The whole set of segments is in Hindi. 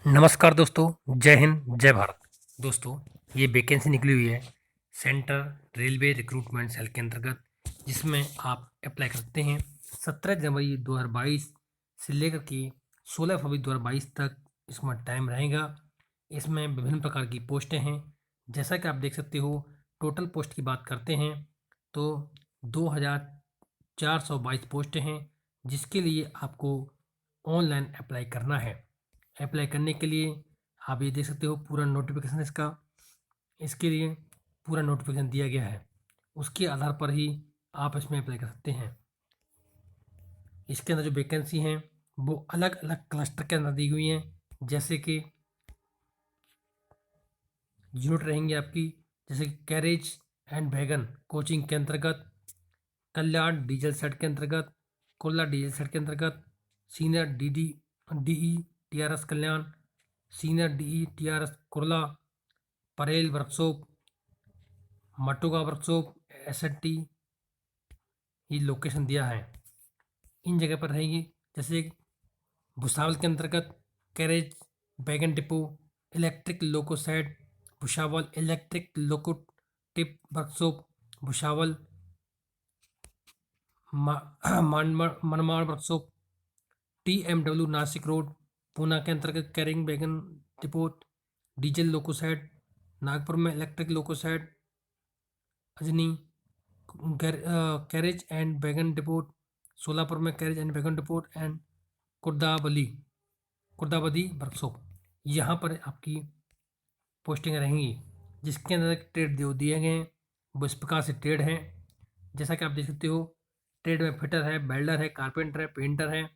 नमस्कार दोस्तों, जय हिंद, जय भारत। दोस्तों, ये वैकेंसी निकली हुई है सेंट्रल रेलवे रिक्रूटमेंट सेल के अंतर्गत, जिसमें आप अप्लाई कर सकते हैं। 17 जनवरी 2022 से लेकर के 16 फरवरी 2022 तक इसमें टाइम रहेगा। इसमें विभिन्न प्रकार की पोस्टें हैं। जैसा कि आप देख सकते हो, टोटल पोस्ट की बात करते हैं तो 2422 पोस्टें हैं, जिसके लिए आपको ऑनलाइन अप्लाई करना है। अप्लाई करने के लिए आप ये देख सकते हो पूरा नोटिफिकेशन इसके लिए पूरा नोटिफिकेशन दिया गया है। उसके आधार पर ही आप इसमें अप्लाई कर सकते हैं। इसके अंदर जो वैकेंसी हैं वो अलग अलग क्लस्टर के अंदर दी हुई हैं। जैसे कि यूनिट रहेंगी आपकी, जैसे कि कैरेज एंड वैगन कोचिंग के अंतर्गत, कल्याण डीजल सेट के अंतर्गत, कोल्ला डीजल सेट के अंतर्गत, senior DE TRS Kalyan, senior DE TRS Kurla, Parel workshop, Matunga workshop, SAT, ये लोकेशन दिया है। इन जगह पर रहेगी। जैसे भुसावल के अंतर्गत carriage wagon depot, electric loco shed Bhusawal, electric loco टिप workshop Bhusawal, Manmad workshop, TMW Nasik road Poona के अंतर्गत carriage wagon depot, diesel loco shed Nagpur में, electric loco shed Ajni, carriage and wagon depot Solapur में, carriage and wagon depot and Kurdavali Kurduwadi workshop, यहाँ पर आपकी पोस्टिंग रहेंगी। जिसके अंदर ट्रेड दिए गए हैं वो इस प्रकार से ट्रेड हैं। जैसा कि आप देख सकते हो, ट्रेड में फिटर है, वेल्डर है, कारपेंटर है, पेंटर है,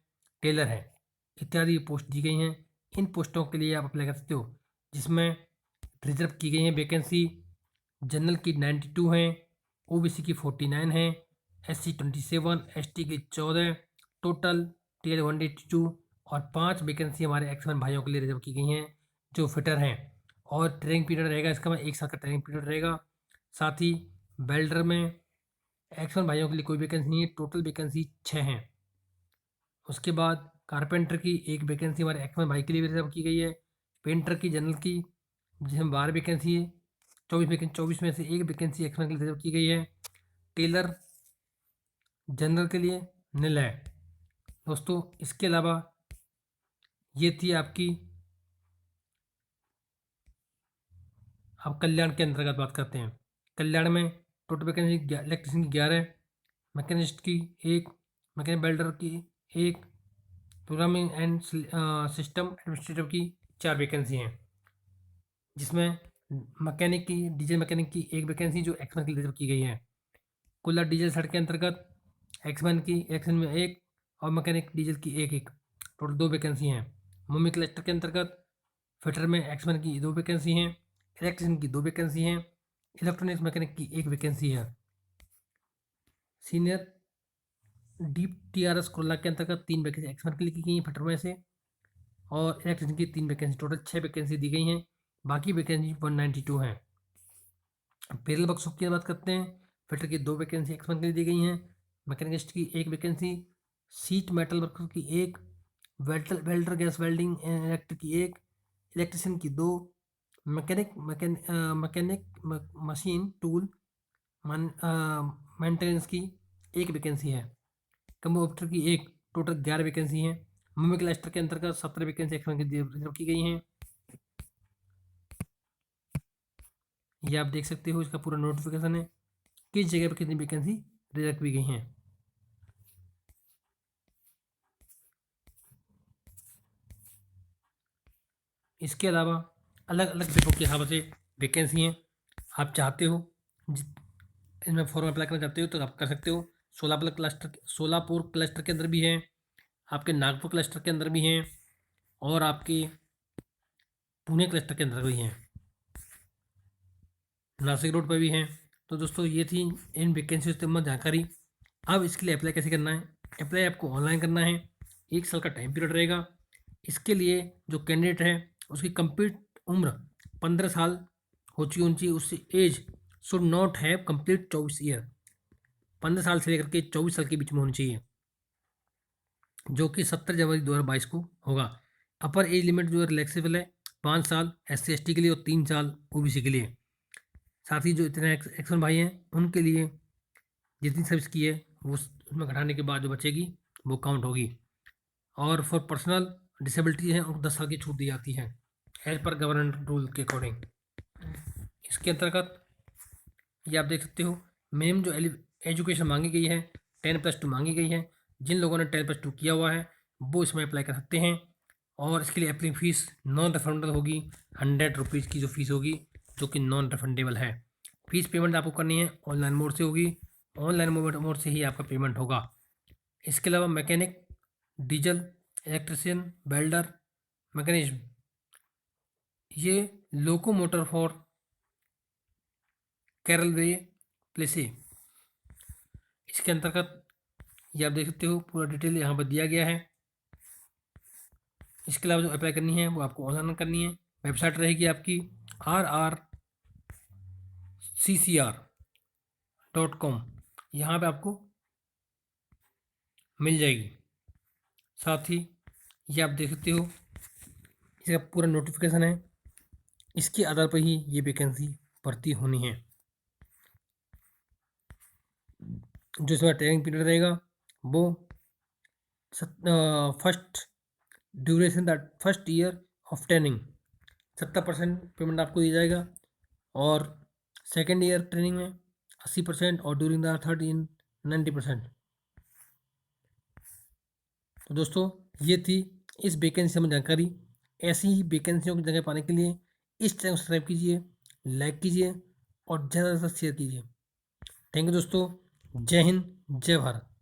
टेलर है, इत्यादि पोस्ट दी गई हैं। इन पोस्टों के लिए आप अप्लाई कर सकते हो, जिसमें रिजर्व की गई हैं वैकेंसी। जनरल की 92 हैं, OBC की 49 हैं, SC 27, ST की 14, टोटल टीयर 182 और 5 वैकेंसी हमारे एक्समैन भाइयों के लिए रिजर्व की गई हैं जो फिटर हैं। और ट्रेनिंग पीरियड रहेगा इसका, में 1 साल का ट्रेनिंग पीरियड रहेगा। साथ ही वेल्डर में एक्समैन भाइयों के लिए कोई वैकेंसी नहीं है, टोटल वैकेंसी 6 हैं। उसके बाद कारपेंटर की एक वैकेंसी हमारे एक्समैन भाई के लिए रिजर्व की गई है। पेंटर की जनरल की, जिसमें 12 वैकेंसी है, 24 में से एक वैकेंसी एक्समैन के लिए रिजर्व की गई है। टेलर जनरल के लिए निल है। दोस्तों, इसके अलावा ये थी आपकी, अब कल्याण के अंतर्गत बात करते हैं। कल्याण में टोटल वैकेंसी इलेक्ट्रिशियन की 11, मैकेनिस्ट की 1, मैकेनिक वेल्डर की 1, प्रोग्रामिंग एंड सिस्टम एडमिनिस्ट्रेटिव की 4 वैकेंसी हैं। जिसमें मैकेनिक की, डीजल मैकेनिक की 1 वैकेंसी जो एक्समैन के लिए रिजर्व की गई है। कुल्ला डीजल सेट के अंतर्गत एक्समैन में 1 और मैकेनिक डीजल की 1 टोटल 2 वैकेंसी हैं। मुंबई क्लस्टर के अंतर्गत फिटर में एक्समैन की 2 वैकेंसी हैं, इलेक्ट्रिशियन की 2 वैकेंसी हैं, इलेक्ट्रॉनिक्स मैकेनिक की 1 वैकेंसी है। सीनियर डीप TRS कुर्ला के अंतर्गत 3 वैकेंसी एक्समैन के लिए की गई हैं फिटर में से, और इलेक्ट्रिशियन की 3 वैकेंसी, टोटल 6 वैकेंसी दी गई हैं। बाकी वैकेंसी 192 हैं। पेरल वर्कशॉप की बात करते हैं। फिटर की 2 वैकेंसी एक्समैन के लिए दी गई हैं, मैकेनिस्ट की 1 वैकेंसी, सीट मेटल वर्कर की 1, वेल्डर गैस वेल्डिंग इलेक्ट्रिक की 1, इलेक्ट्रिशियन की 2, मैकेनिक मशीन टूल मेंटेनेंस की 1 वैकेंसी है। कंप्यूटर की 1, टोटल 11 वैकेंसी हैं। मुंबई क्लस्टर के अंतर्गत 17 वैकेंसी एक्समैन की रिजर्व की गई हैं। ये आप देख सकते हो, इसका पूरा नोटिफिकेशन है, किस जगह पर कितनी वैकेंसी रिजर्व की गई हैं। इसके अलावा अलग अलग डिपो के हिसाब से वैकेंसी हैं। आप चाहते हो इनमें फॉर्म अप्लाई करना चाहते हो तो आप कर सकते हो। सोलापुर क्लस्टर के अंदर भी हैं, आपके नागपुर क्लस्टर के अंदर भी हैं, और आपके पुणे क्लस्टर के अंदर भी हैं, नासिक रोड पर भी हैं। तो दोस्तों, ये थी इन वैकेंसी से संबंधित जानकारी। अब इसके लिए अप्लाई कैसे करना है? अप्लाई आपको ऑनलाइन करना है। 1 साल का टाइम पीरियड रहेगा। इसके लिए जो कैंडिडेट है उसकी कंप्लीट उम्र 15 साल हो चुकी होनी चाहिए। उससे age should not have complete 24 year, 15 साल से लेकर के 24 साल के बीच में होनी चाहिए, जो कि 17 जनवरी 2022 को होगा। अपर एज लिमिट जो है रिलैक्सेबल है 5 साल SC/ST के लिए और 3 साल OBC के लिए। साथ ही जो इतने एक्समैन भाई हैं उनके लिए जितनी सर्विस की है वो उसमें घटाने के बाद जो बचेगी वो काउंट होगी। और फॉर पर्सनल डिसेबिलिटी है उनको 10 साल की छूट दी जाती है एज पर गवर्नमेंट रूल के अकॉर्डिंग। इसके अंतर्गत ये आप देख सकते हो मिनिमम जो एजुकेशन मांगी गई है 10+2 मांगी गई है। जिन लोगों ने 10+2 किया हुआ है वो इसमें अप्लाई कर सकते हैं। और इसके लिए एप्लीकेशन फ़ीस नॉन रिफंडेबल होगी, 100 रुपीज़ की जो फीस होगी जो कि नॉन रिफंडेबल है। फीस पेमेंट आपको करनी है ऑनलाइन मोड से होगी, ऑनलाइन मोड से ही आपका पेमेंट होगा। इसके अलावा mechanic, diesel, electrician, welder, mechanism, ये लोको मोटर फॉर कैरलवे प्लेसे, इसके अंतर्गत ये आप देख सकते हो पूरा डिटेल यहाँ पर दिया गया है। इसके अलावा जो अप्लाई करनी है वो आपको ऑनलाइन करनी है। वेबसाइट रहेगी आपकी rrccr.com, यहाँ पे आपको मिल जाएगी। साथ ही ये आप देख सकते हो इसका पूरा नोटिफिकेशन है, इसके आधार पर ही ये वैकेंसी भर्ती होनी है। जो इसमें ट्रेनिंग पीरियड रहेगा वो first duration that first year of training 70% payment आपको दिया जाएगा और सेकेंड ईयर ट्रेनिंग में 80% और ड्यूरिंग द थर्ड इन 90%। तो दोस्तों ये थी इस वैकेंसी में जानकारी। ऐसी ही वैकेंसियों की जगह पाने के लिए इस चैनल को सब्सक्राइब कीजिए, लाइक कीजिए और ज़्यादा से ज़्यादा शेयर कीजिए। थैंक यू दोस्तों। जय हिंद, जय भारत।